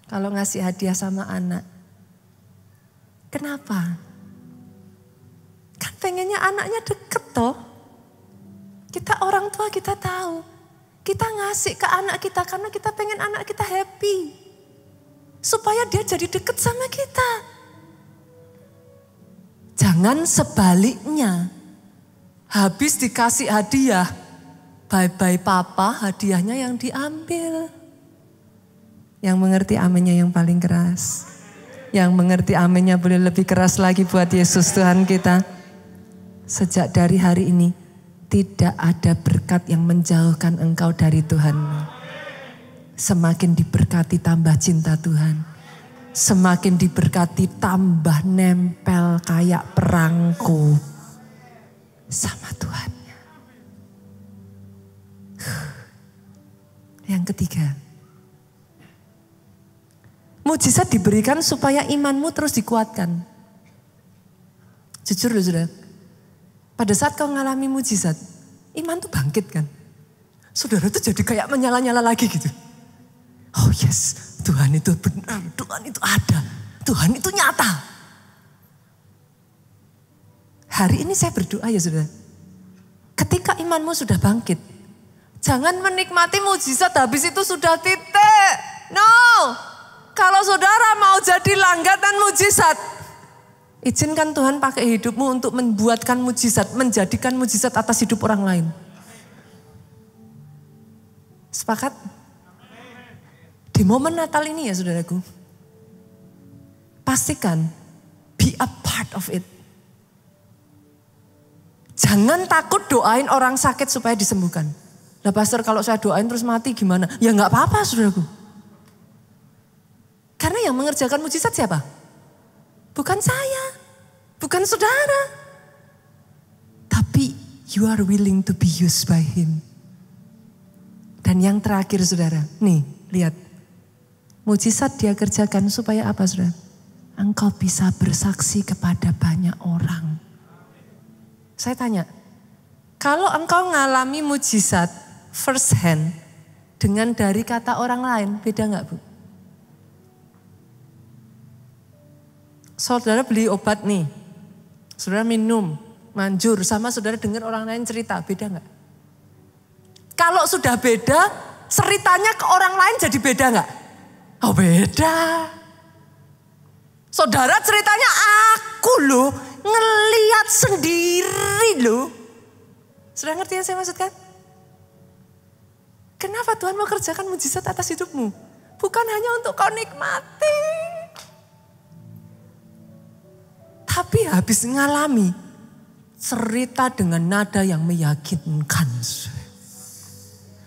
Speaker 1: kalau ngasih hadiah sama anak, kenapa? Kan pengennya anaknya deket toh. Kita orang tua kita tahu, kita ngasih ke anak kita karena kita pengen anak kita happy. Supaya dia jadi deket sama kita. Jangan sebaliknya. Habis dikasih hadiah, bye-bye papa, hadiahnya yang diambil. Yang mengerti aminnya yang paling keras. Yang mengerti aminnya boleh lebih keras lagi buat Yesus Tuhan kita. Sejak dari hari ini, tidak ada berkat yang menjauhkan engkau dari Tuhan. Semakin diberkati tambah cinta Tuhan. Semakin diberkati tambah nempel kayak perangko sama Tuhannya. Yang ketiga, mujizat diberikan supaya imanmu terus dikuatkan. Jujur loh saudara, pada saat kau ngalami mujizat, iman tuh bangkit kan. Saudara tuh jadi kayak menyala-nyala lagi gitu. Oh yes, Tuhan itu benar, Tuhan itu ada, Tuhan itu nyata. Hari ini saya berdoa ya saudara, ketika imanmu sudah bangkit, jangan menikmati mujizat habis itu sudah titik. No. Kalau saudara mau jadi langganan mujizat, izinkan Tuhan pakai hidupmu untuk membuatkan mujizat, menjadikan mujizat atas hidup orang lain. Sepakat? Di momen Natal ini ya saudaraku, pastikan be a part of it. Jangan takut doain orang sakit supaya disembuhkan. Lah pastor, kalau saya doain terus mati gimana? Ya gak apa-apa saudaraku. Karena yang mengerjakan mujizat siapa? Bukan saya, bukan saudara. Tapi you are willing to be used by Him. Dan yang terakhir saudara, nih lihat. Mujizat dia kerjakan supaya apa saudara? Engkau bisa bersaksi kepada banyak orang. Saya tanya, kalau engkau ngalami mujizat first hand dengan dari kata orang lain, beda gak Bu? Saudara beli obat nih, saudara minum, manjur, sama saudara dengar orang lain cerita, beda gak? Kalau sudah beda, ceritanya ke orang lain jadi beda gak? Oh beda. Saudara ceritanya aku loh, ngeliat sendiri loh. Sudah ngerti yang saya maksudkan? Kenapa Tuhan mau kerjakan mujizat atas hidupmu? Bukan hanya untuk kau nikmati. Tapi habis ngalami, cerita dengan nada yang meyakinkan.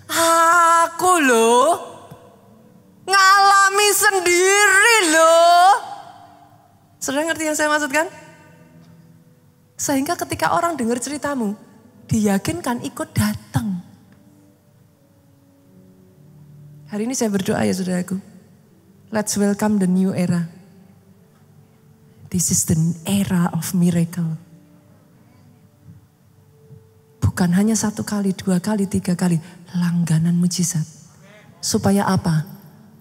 Speaker 1: Aku loh, ngalami sendiri loh. Sudah ngerti yang saya maksudkan? Sehingga ketika orang dengar ceritamu, diyakinkan ikut datang. Hari ini saya berdoa ya saudaraku. Let's welcome the new era. This is the era of miracle. Bukan hanya 1 kali, 2 kali, 3 kali. Langganan mujizat. Supaya apa?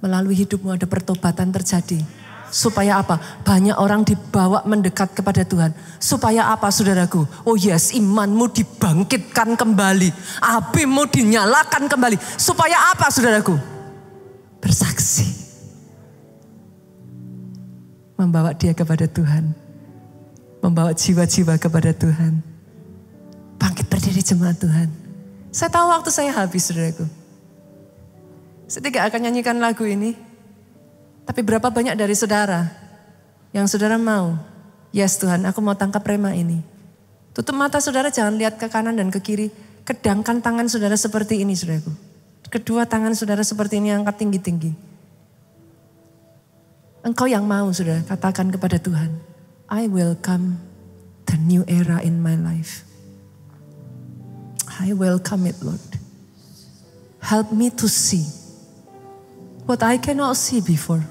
Speaker 1: Melalui hidupmu ada pertobatan terjadi. Supaya apa? Banyak orang dibawa mendekat kepada Tuhan. Supaya apa saudaraku? Oh yes, imanmu dibangkitkan kembali. Apimu dinyalakan kembali. Supaya apa saudaraku? Bersaksi. Membawa dia kepada Tuhan. Membawa jiwa-jiwa kepada Tuhan. Bangkit berdiri jemaat Tuhan. Saya tahu waktu saya habis saudaraku. Saya tidak akan nyanyikan lagu ini. Tapi berapa banyak dari saudara yang saudara mau, yes Tuhan aku mau tangkap rema ini. Tutup mata saudara, jangan lihat ke kanan dan ke kiri. Kedangkan tangan saudara seperti ini saudaraku. Kedua tangan saudara seperti ini, angkat tinggi-tinggi. Engkau yang mau saudara, katakan kepada Tuhan, I welcome the new era in my life. I welcome it Lord. Help me to see what I cannot see before.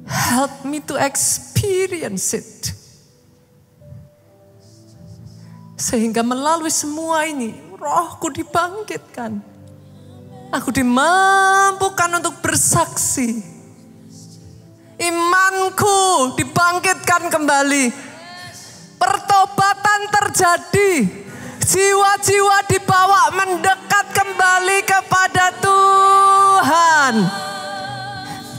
Speaker 1: Help me to experience it. Sehingga melalui semua ini, rohku dibangkitkan. Aku dimampukan untuk bersaksi. Imanku dibangkitkan kembali. Pertobatan terjadi. Jiwa-jiwa dibawa mendekat kembali kepada Tuhan.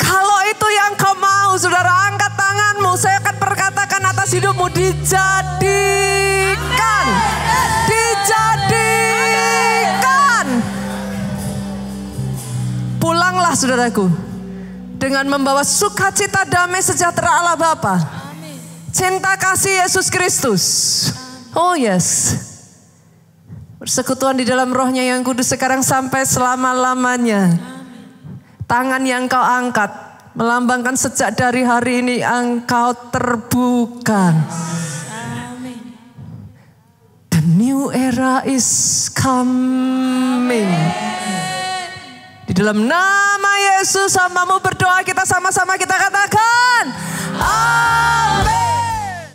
Speaker 1: Kalau itu yang kau mau, saudara, angkat tanganmu. Saya akan perkatakan atas hidupmu, dijadikan. Dijadikan. Pulanglah saudaraku. Dengan membawa sukacita, damai, sejahtera Allah Bapa. Cinta kasih Yesus Kristus. Oh yes. Persekutuan di dalam rohnya yang kudus sekarang sampai selama-lamanya. Tangan yang kau angkat melambangkan sejak dari hari ini engkau terbuka. The new era is coming. Di dalam nama Yesus, hamba-Mu berdoa, kita sama-sama kita katakan amin.